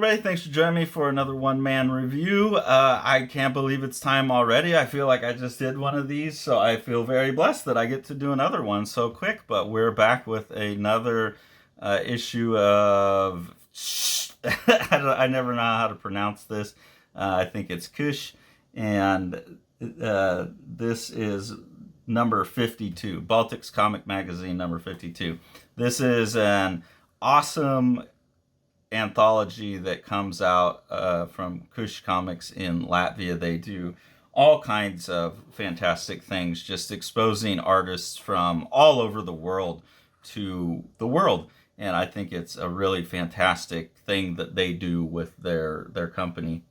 everybody. Thanks for joining me for another one-man review. I can't believe it's time already. I feel like I just did one of these, so I feel very blessed that I get to do another one so quick. But we're back with another issue of... I never know how to pronounce this. I think it's Kush. And this is number 52. Baltics Comic Magazine number 52. This is an awesome anthology that comes out from Kush Comics in Latvia. They do all kinds of fantastic things, just exposing artists from all over the world to the world. And I think it's a really fantastic thing that they do with their company.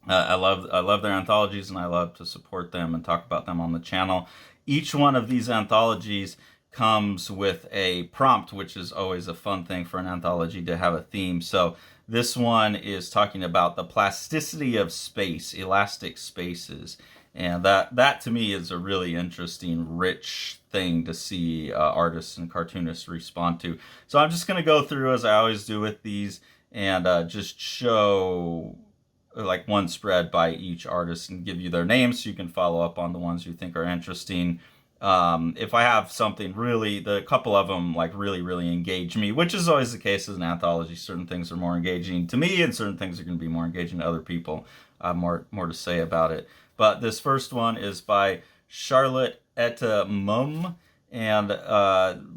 I love their anthologies, and I love to support them and talk about them on the channel. Each one of these anthologies comes with a prompt, which is always a fun thing for an anthology to have a theme. So this one is talking about the plasticity of space, elastic spaces. And that to me is a really interesting, rich thing to see artists and cartoonists respond to. So I'm just going to go through, as I always do with these, and just show like one spread by each artist and give you their names so you can follow up on the ones you think are interesting. If I have something really, the couple of them like really engage me, which is always the case as an anthology. Certain things are more engaging to me, and certain things are going to be more engaging to other people. More to say about it. But this first one is by Charlotte Eta Mumm, and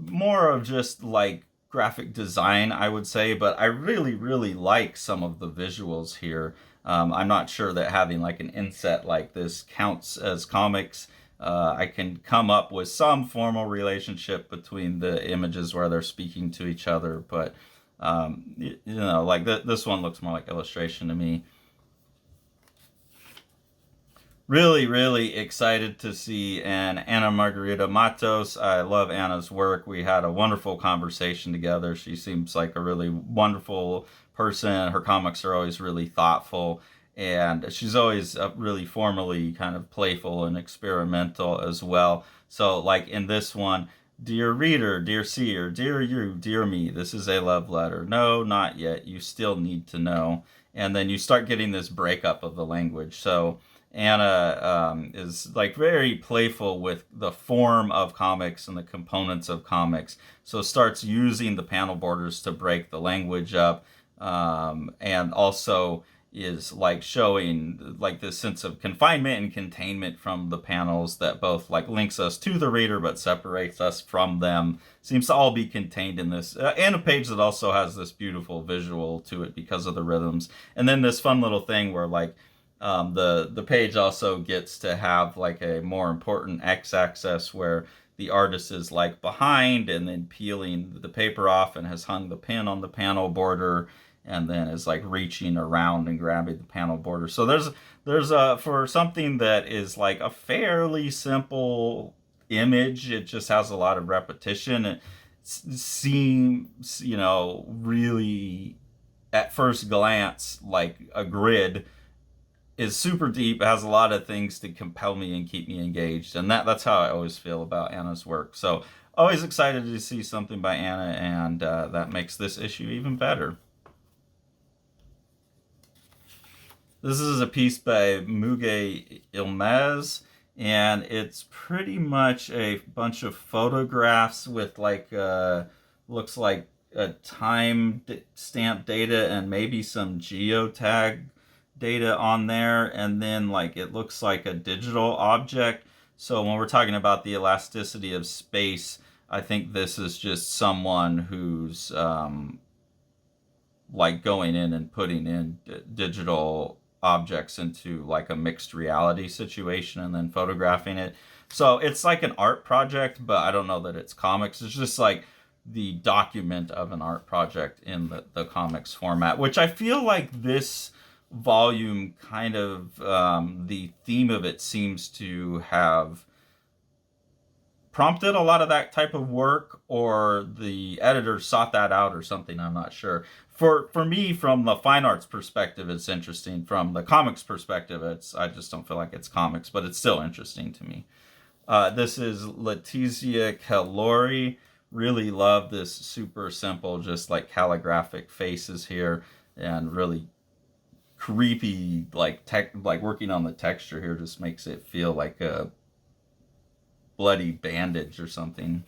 more of just like graphic design, I would say. But I really like some of the visuals here. I'm not sure that having like an inset like this counts as comics. I can come up with some formal relationship between the images where they're speaking to each other, but you know, like this one looks more like illustration to me. Really excited to see Anna Margarida Matos. I love Anna's work. We had a wonderful conversation together. She seems like a really wonderful person. Her comics are always really thoughtful, and she's always really formally kind of playful and experimental as well. So like in this one, dear reader, dear seer, dear you, dear me, this is a love letter. No, not yet. You still need to know. And then you start getting this breakup of the language. So Anna is like very playful with the form of comics and the components of comics. So starts using the panel borders to break the language up, and also is like showing like this sense of confinement and containment from the panels that both like links us to the reader but separates us from them. Seems to all be contained in this, and a page that also has this beautiful visual to it because of the rhythms. And then this fun little thing where like the page also gets to have like a more important x-axis where the artist is like behind and then peeling the paper off and has hung the pin on the panel border, and then is like reaching around and grabbing the panel border. So there's for something that is like a fairly simple image, it just has a lot of repetition. It seems, you know, really at first glance like a grid, is super deep, has a lot of things to compel me and keep me engaged, and that's how I always feel about Anna's work. So always excited to see something by Anna, and that makes this issue even better. This is a piece by Müge Yilmaz, and it's pretty much a bunch of photographs with like looks like a time stamp data and maybe some geotag data on there, and then like it looks like a digital object. So when we're talking about the elasticity of space, I think this is just someone who's like going in and putting in digital objects into like a mixed reality situation and then photographing it. So it's like an art project, but I don't know that it's comics. It's just like the document of an art project in the comics format, which I feel like this volume kind of the theme of it seems to have prompted a lot of that type of work, or the editor sought that out or something. I'm not sure. For me, from the fine arts perspective, it's interesting. From the comics perspective, I just don't feel like it's comics, but it's still interesting to me. This is Letizia Calori. Really love this super simple, just like calligraphic faces here. and really creepy, like working on the texture here just makes it feel like a bloody bandage or something.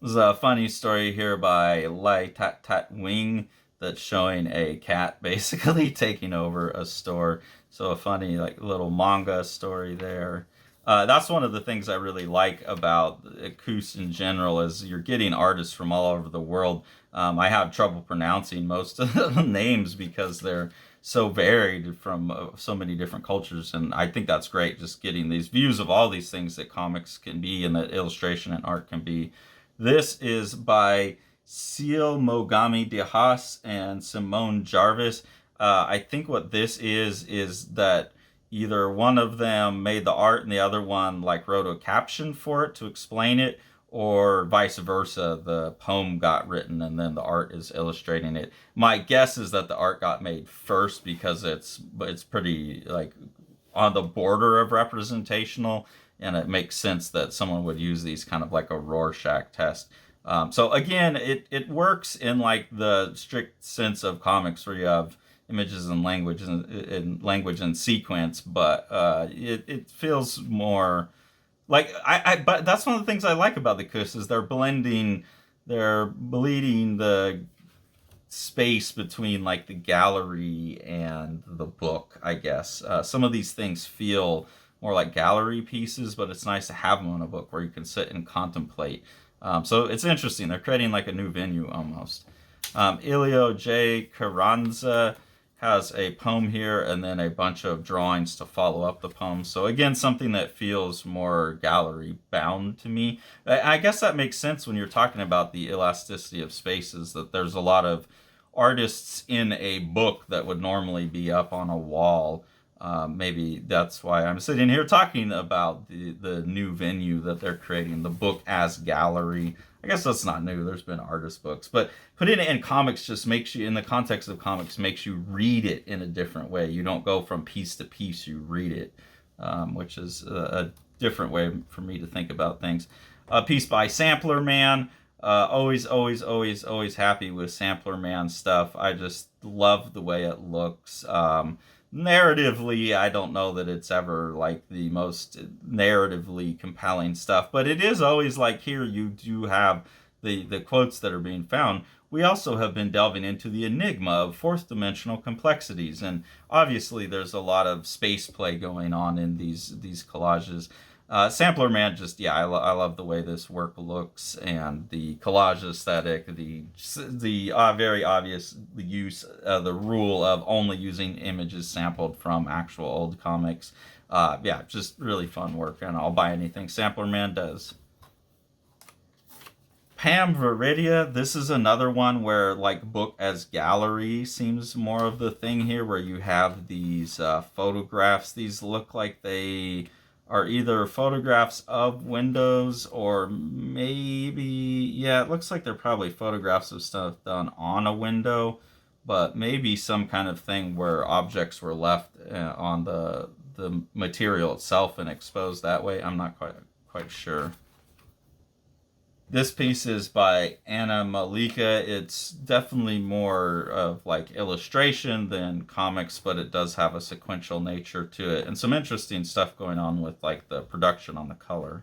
There's a funny story here by Lai Tat Tat Wing that's showing a cat basically taking over a store. So a funny like little manga story there. That's one of the things I really like about Kus in general is you're getting artists from all over the world. I have trouble pronouncing most of the names because they're so varied from so many different cultures, and I think that's great, just getting these views of all these things that comics can be and that illustration and art can be. This is by Ceel, Mogami de Haas, and Simone Jarvis. I think what this is that either one of them made the art and the other one like wrote a caption for it to explain it, or vice versa. The poem got written and then the art is illustrating it. My guess is that the art got made first because it's pretty like on the border of representational, and it makes sense that someone would use these kind of like a Rorschach test. So again, it works in like the strict sense of comics where you have images and language and sequence, but it feels more like but that's one of the things I like about the Kus is they're bleeding the space between like the gallery and the book, I guess. Some of these things feel more like gallery pieces, but it's nice to have them in a book where you can sit and contemplate. So it's interesting. They're creating like a new venue almost. Elio J Carranza has a poem here and then a bunch of drawings to follow up the poem. So again, something that feels more gallery bound to me. I guess that makes sense when you're talking about the elasticity of spaces, that there's a lot of artists in a book that would normally be up on a wall. Maybe that's why I'm sitting here talking about the new venue that they're creating, the book as gallery. I guess that's not new. There's been artist books, but putting it in comics just makes you, in the context of comics, makes you read it in a different way. You don't go from piece to piece, you read it, which is a different way for me to think about things. A piece by Samplerman. Always happy with Samplerman stuff. I just love the way it looks. Narratively, I don't know that it's ever like the most narratively compelling stuff, but it is always like here you do have the quotes that are being found. We also have been delving into the enigma of fourth dimensional complexities, and obviously there's a lot of space play going on in these collages. Samplerman, just I love the way this work looks and the collage aesthetic, the very obvious use the rule of only using images sampled from actual old comics. Just really fun work, and I'll buy anything Samplerman does. Pam Virada, this is another one where like book as gallery seems more of the thing here, where you have these photographs. These look like they are either photographs of windows or maybe, it looks like they're probably photographs of stuff done on a window, but maybe some kind of thing where objects were left on the material itself and exposed that way. I'm not quite sure. This piece is by Malicka. It's definitely more of like illustration than comics, but it does have a sequential nature to it and some interesting stuff going on with like the production on the color.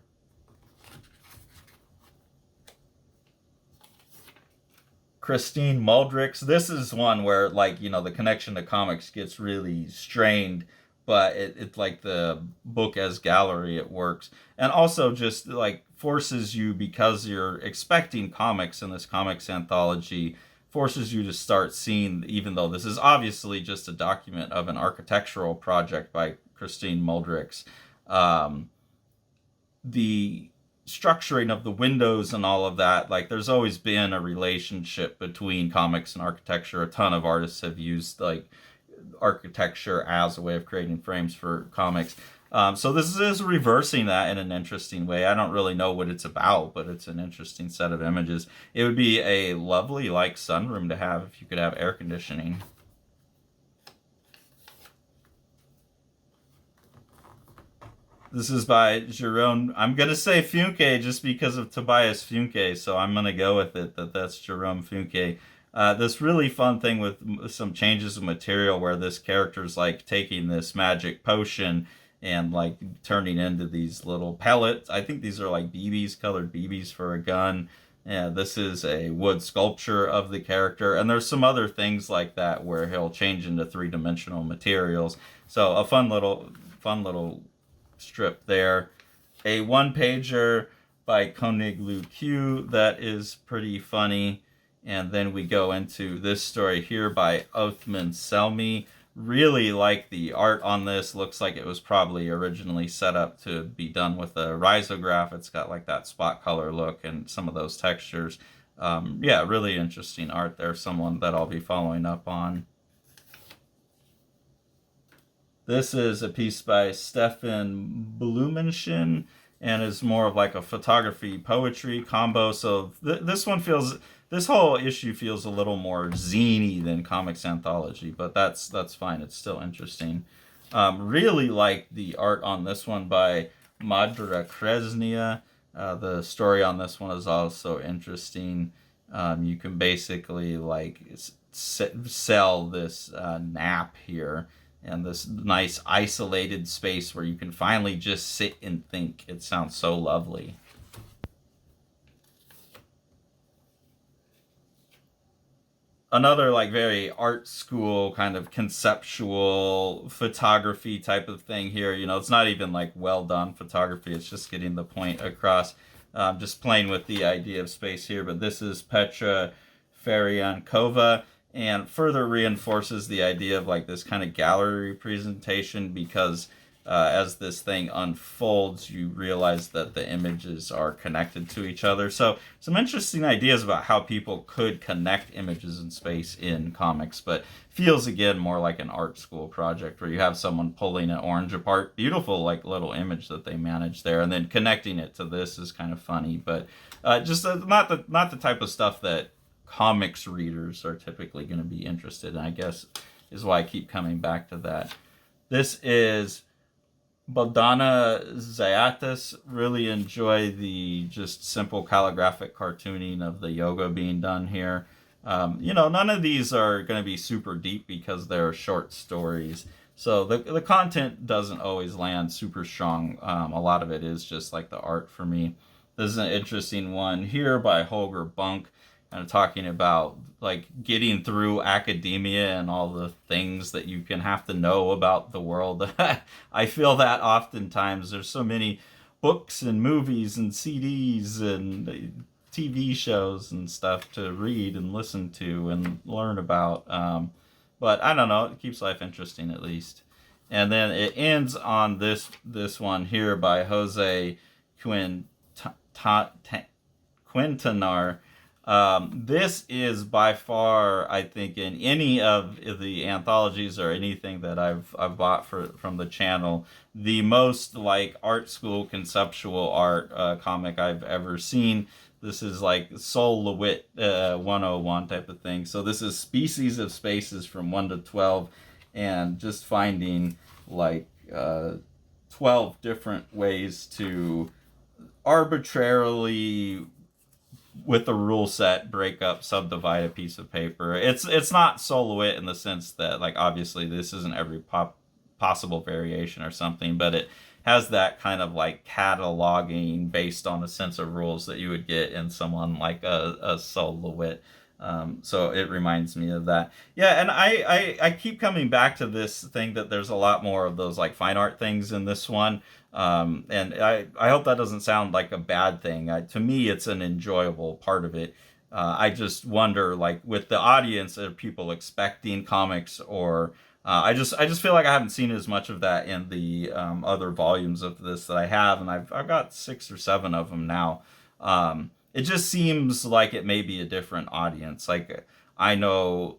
Christine Moldrickx. This is one where like, the connection to comics gets really strained, but it's like the book as gallery, it works. And also just like forces you, because you're expecting comics in this comics anthology, forces you to start seeing, even though this is obviously just a document of an architectural project by Christine Moldrickx, the structuring of the windows and all of that, like there's always been a relationship between comics and architecture. A ton of artists have used like architecture as a way of creating frames for comics. So this is reversing that in an interesting way. I don't really know what it's about, but it's an interesting set of images. It would be a lovely like sunroom to have if you could have air conditioning. This is by Jeroen. I'm going to say Funke just because of Tobias Funke, so I'm going to go with it that's Jeroen Funke. This really fun thing with some changes of material where this character's like taking this magic potion and like turning into these little pellets. I think these are like BBs, colored BBs for a gun. Yeah, this is a wood sculpture of the character, and there's some other things like that where he'll change into three-dimensional materials. So a fun little strip there. A one-pager by König Lü that is pretty funny. And then we go into this story here by Othman Selmi. Really like the art on this. Looks like it was probably originally set up to be done with a risograph. It's got like that spot color look and some of those textures. Yeah, really interesting art there. Someone that I'll be following up on. This is a piece by Stefan Blumenschen and is more of like a photography poetry combo. So this one feels, this whole issue feels a little more zany than comics anthology, but that's fine. It's still interesting. Really like the art on this one by Madara Krēziņa. The story on this one is also interesting. You can basically like sell this nap here and this nice isolated space where you can finally just sit and think. It sounds so lovely. Another like very art school kind of conceptual photography type of thing here. You know, it's not even like well done photography. It's just getting the point across. Just playing with the idea of space here. But this is Petra Feriancová, and further reinforces the idea of like this kind of gallery presentation, because as this thing unfolds, you realize that the images are connected to each other. So some interesting ideas about how people could connect images in space in comics, but feels again more like an art school project where you have someone pulling an orange apart. Beautiful like little image that they managed there, and then connecting it to this is kind of funny, but just not the type of stuff that comics readers are typically going to be interested in, I guess, is why I keep coming back to that. This is Bohdana Zaiats. Really enjoy the just simple calligraphic cartooning of the yoga being done here. None of these are going to be super deep because they're short stories. So the content doesn't always land super strong. A lot of it is just like the art for me. This is an interesting one here by Holger Bunk, kind of talking about like getting through academia and all the things that you can have to know about the world. I feel that oftentimes there's so many books and movies and CDs and TV shows and stuff to read and listen to and learn about. But I don't know, it keeps life interesting at least. And then it ends on this one here by José Quintanar. This is by far, I think, in any of the anthologies or anything that I've bought from the channel, the most like art school conceptual art comic I've ever seen. This is like Soul LeWitt 101 type of thing. So this is Species of Spaces from 1 to 12, and just finding like 12 different ways to arbitrarily, with the rule set, break up, subdivide a piece of paper. It's not Soul LeWitt in the sense that like obviously this isn't every possible variation or something, but it has that kind of like cataloging based on a sense of rules that you would get in someone like a Soul LeWitt. So it reminds me of that. Yeah, and I keep coming back to this thing that there's a lot more of those like fine art things in this one. And I hope that doesn't sound like a bad thing. To me, it's an enjoyable part of it. I just wonder, like, with the audience, are people expecting comics, or I just feel like I haven't seen as much of that in the other volumes of this that I have, and I've got 6 or 7 of them now. It just seems like it may be a different audience. Like, I know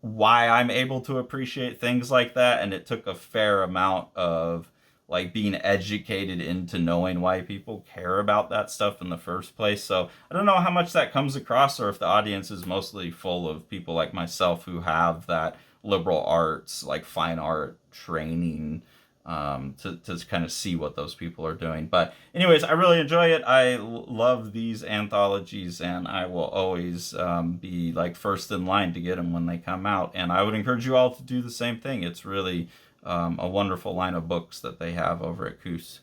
why I'm able to appreciate things like that, and it took a fair amount of like being educated into knowing why people care about that stuff in the first place. So I don't know how much that comes across, or if the audience is mostly full of people like myself who have that liberal arts, like fine art training. to kind of see what those people are doing. But anyways, I really enjoy it. I love these anthologies, and I will always be like first in line to get them when they come out. And I would encourage you all to do the same thing. It's really a wonderful line of books that they have over at Koos.